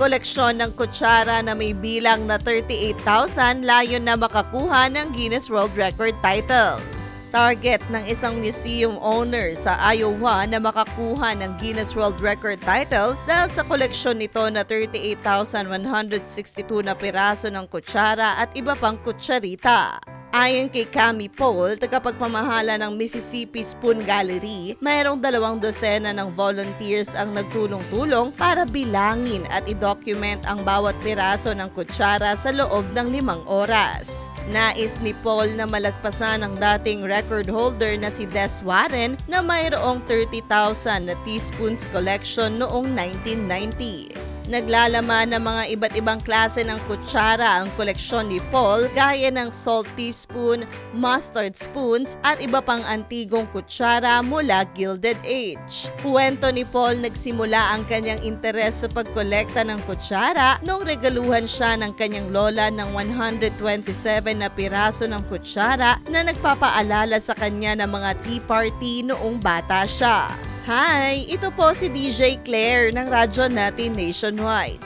koleksyon ng kutsara na may bilang na 38,000 layon na makakuha ng Guinness World Record title. Target ng isang museum owner sa Iowa na makakuha ng Guinness World Record title dahil sa koleksyon nito na 38,162 na piraso ng kutsara at iba pang kutsarita. Ayon kay Cami Paul, tagapagpamahala ng Mississippi Spoon Gallery, mayroong 2 dosena ng volunteers ang nagtulong-tulong para bilangin at i-document ang bawat piraso ng kutsara sa loob ng 5 oras. Nais ni Paul na malagpasan ang dating record holder na si Des Warren na mayroong 30,000 na teaspoons collection noong 1990. Naglalaman ng mga iba't ibang klase ng kutsara ang koleksyon ni Paul gaya ng salt teaspoon, mustard spoons at iba pang antigong kutsara mula Gilded Age. Kwento ni Paul, nagsimula ang kanyang interes sa pagkolekta ng kutsara nung regaluhan siya ng kanyang lola ng 127 na piraso ng kutsara na nagpapaalala sa kanya ng mga tea party noong bata siya. Hi! Ito po si DJ Claire ng radyo natin nationwide.